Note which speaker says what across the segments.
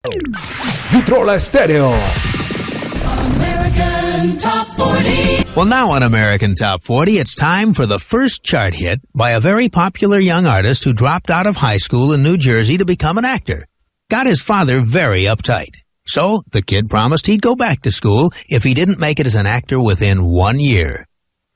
Speaker 1: Vitrola Stereo.
Speaker 2: American Top 40.
Speaker 3: Well, now on American Top 40, it's time for the first chart hit by a very popular young artist who dropped out of high school in New Jersey to become an actor. Got his father very uptight. So the kid promised he'd go back to school if he didn't make it as an actor within 1 year.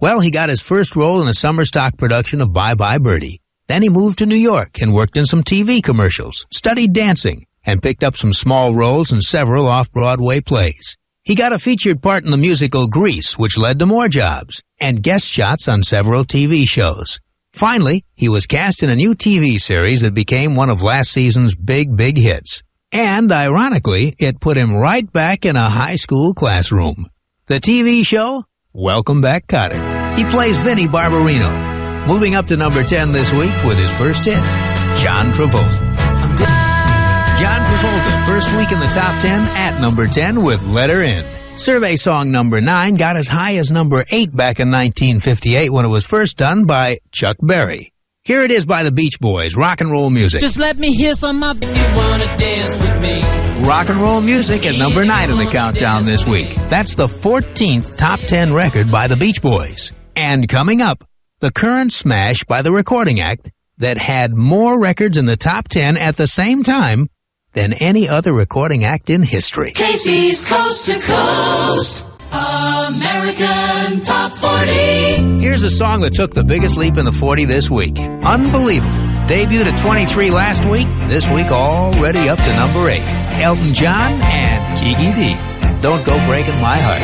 Speaker 3: Well, he got his first role in a summer stock production of Bye Bye Birdie. Then he moved to New York and worked in some TV commercials, studied dancing, and picked up some small roles in several off-Broadway plays. He got a featured part in the musical Grease, which led to more jobs, and guest shots on several TV shows. Finally, he was cast in a new TV series that became one of last season's big hits. And, ironically, it put him right back in a high school classroom. The TV show? Welcome Back, Kotter. He plays Vinnie Barbarino. Moving up to number 10 this week with his first hit, John Travolta. John Travolta, first week in the top 10 at number 10 with Let Her In. Survey song number 9 got as high as number 8 back in 1958 when it was first done by Chuck Berry. Here it is by the Beach Boys, Rock and Roll Music.
Speaker 4: Just let me hear some of if you wanna dance with me.
Speaker 3: Rock and Roll Music at number 9 in the countdown this week. That's the 14th top 10 record by the Beach Boys. And coming up, the current smash by the Recording Act that had more records in the top 10 at the same time than any other recording act in history.
Speaker 2: Casey's Coast to Coast. American Top 40.
Speaker 3: Here's a song that took the biggest leap in the 40 this week. Unbelievable. Debuted at 23 last week. This week already up to number 8. Elton John and Kiki D. Don't Go Breaking My Heart.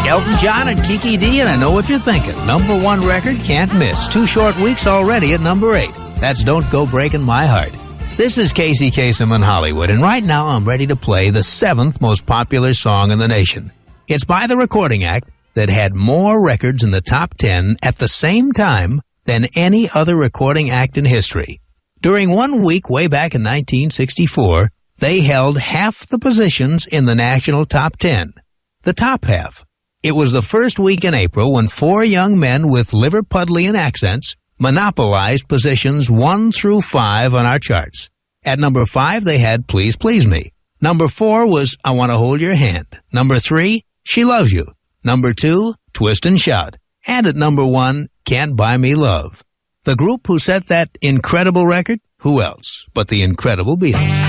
Speaker 3: Elton John and Kiki D, and I know what you're thinking. Number 1 record, can't miss. 2 short weeks already at number 8. That's Don't Go Breaking My Heart. This is Casey Kasem in Hollywood, and right now I'm ready to play the 7th most popular song in the nation. It's by the Recording Act that had more records in the top 10 at the same time than any other recording act in history. During 1 week way back in 1964, they held half the positions in the national top 10. The top half. It was the first week in April when 4 young men with Liverpudlian accents monopolized positions 1 through 5 on our charts. At number 5, they had Please Please Me. Number 4 was I Want to Hold Your Hand. Number 3, She Loves You. Number 2, Twist and Shout. And at number 1, Can't Buy Me Love. The group who set that incredible record? Who else but the Incredible Beatles?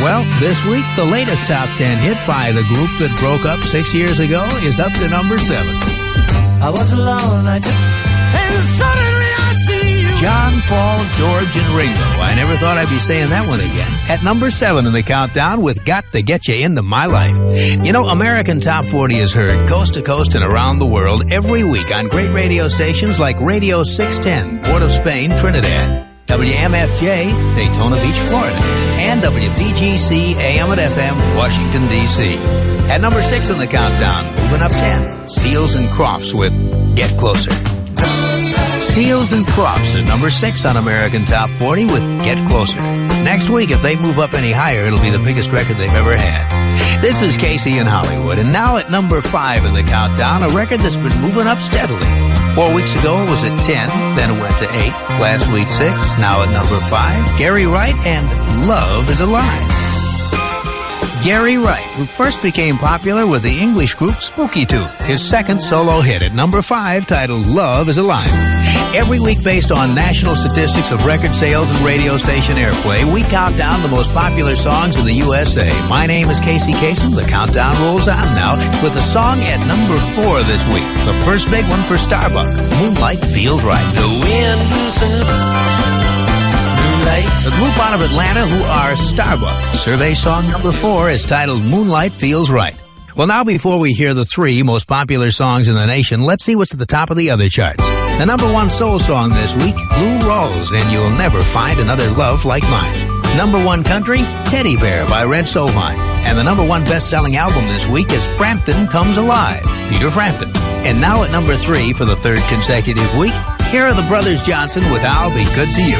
Speaker 3: Well, this week, the latest top 10 hit by the group that broke up 6 years ago is up to number 7.
Speaker 4: I was alone, and suddenly I see you.
Speaker 3: John, Paul, George, and Ringo. I never thought I'd be saying that one again. At number 7 in the countdown with Got to Get You Into My Life. You know, American Top 40 is heard coast to coast and around the world every week on great radio stations like Radio 610, Port of Spain, Trinidad, WMFJ, Daytona Beach, Florida, and WBGC AM and FM, Washington, D.C. At number 6 in the countdown, moving up 10, Seals and Crofts with Get Closer. Seals and Crofts at number 6 on American Top 40 with Get Closer. Next week, if they move up any higher, it'll be the biggest record they've ever had. This is Casey in Hollywood, and now at number 5 in the countdown, a record that's been moving up steadily. 4 weeks ago, it was at 10, then it went to 8, last week 6, now at number 5, Gary Wright and Love is Alive. Gary Wright, who first became popular with the English group Spooky Tooth, his second solo hit at number 5 titled Love is Alive. Every week based on national statistics of record sales and radio station airplay, we count down the most popular songs in the USA. My name is Casey Kasem. The countdown rolls on now with a song at number 4 this week. The first big one for Starbuck, Moonlight Feels Right.
Speaker 4: The wind's
Speaker 3: The group out of Atlanta who are Starbuck. Survey song number 4 is titled Moonlight Feels Right. Well, now before we hear the 3 most popular songs in the nation, let's see what's at the top of the other charts. The number 1 soul song this week, Blue Rose, and You'll Never Find Another Love Like Mine. Number 1 country, Teddy Bear by Red Sovine. And the number 1 best-selling album this week is Frampton Comes Alive, Peter Frampton. And now at number 3 for the 3rd consecutive week, here are the Brothers Johnson with I'll Be Good to You.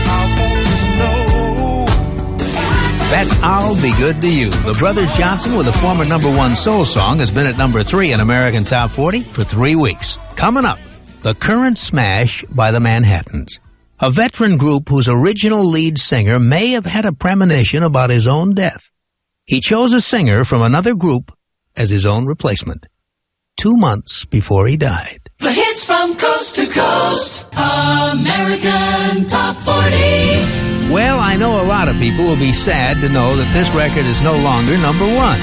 Speaker 3: That's I'll Be Good to You. The Brothers Johnson with a former number 1 soul song has been at number 3 in American Top 40 for 3 weeks. Coming up, the current smash by the Manhattans. A veteran group whose original lead singer may have had a premonition about his own death. He chose a singer from another group as his own replacement 2 months before he died.
Speaker 2: The hits from coast to coast. American Top 40.
Speaker 3: Well, I know a lot of people will be sad to know that this record is no longer number one.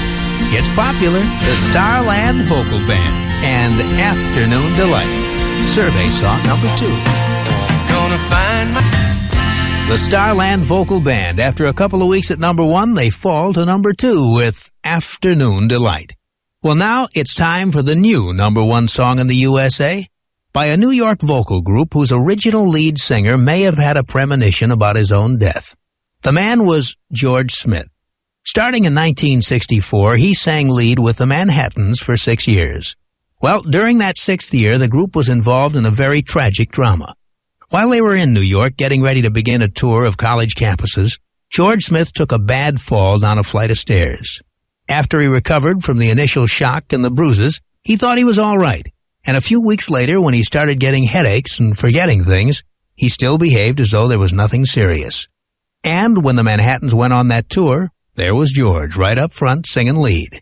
Speaker 3: It's popular, the Starland Vocal Band and Afternoon Delight. Survey saw number 2.
Speaker 4: Gonna find
Speaker 3: The Starland Vocal Band, after a couple of weeks at number 1, they fall to number 2 with Afternoon Delight. Well, now it's time for the new number 1 song in the USA by a New York vocal group whose original lead singer may have had a premonition about his own death. The man was George Smith. Starting in 1964, he sang lead with the Manhattans for 6 years. Well, during that 6th year, the group was involved in a very tragic drama. While they were in New York getting ready to begin a tour of college campuses, George Smith took a bad fall down a flight of stairs. After he recovered from the initial shock and the bruises, he thought he was all right. And a few weeks later, when he started getting headaches and forgetting things, he still behaved as though there was nothing serious. And when the Manhattans went on that tour, there was George right up front singing lead.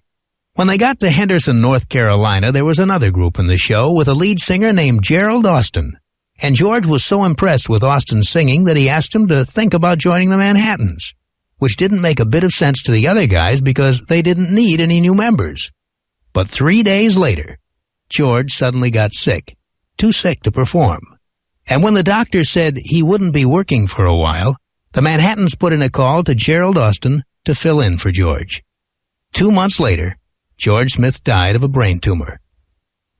Speaker 3: When they got to Henderson, North Carolina, there was another group in the show with a lead singer named Gerald Austin. And George was so impressed with Austin's singing that he asked him to think about joining the Manhattans, which didn't make a bit of sense to the other guys because they didn't need any new members. But 3 days later, George suddenly got sick, too sick to perform. And when the doctor said he wouldn't be working for a while, the Manhattans put in a call to Gerald Austin to fill in for George. 2 months later, George Smith died of a brain tumor.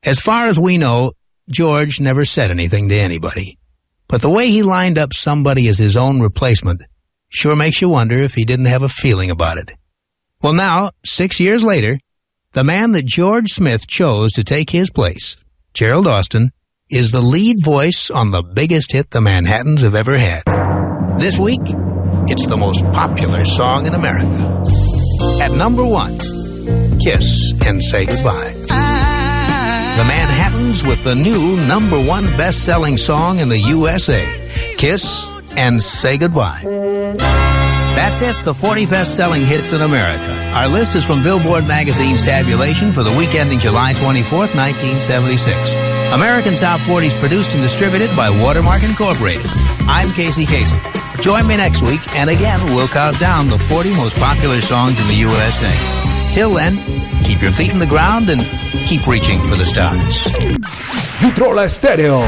Speaker 3: As far as we know, George never said anything to anybody. But the way he lined up somebody as his own replacement sure makes you wonder if he didn't have a feeling about it. Well, now, 6 years later, the man that George Smith chose to take his place, Gerald Austin, is the lead voice on the biggest hit the Manhattans have ever had. This week, it's the most popular song in America. At number 1, Kiss and Say Goodbye. The Manhattans with the new number 1 best-selling song in the USA, Kiss and Say Goodbye. That's it, the 40 best-selling hits in America. Our list is from Billboard Magazine's tabulation for the week ending July 24th, 1976. American Top 40 is produced and distributed by Watermark Incorporated. I'm Casey Kasem. Join me next week, and again, we'll count down the 40 most popular songs in the USA. Till then, keep your feet in the ground and keep reaching for the stars.
Speaker 1: Vitrola Stereo.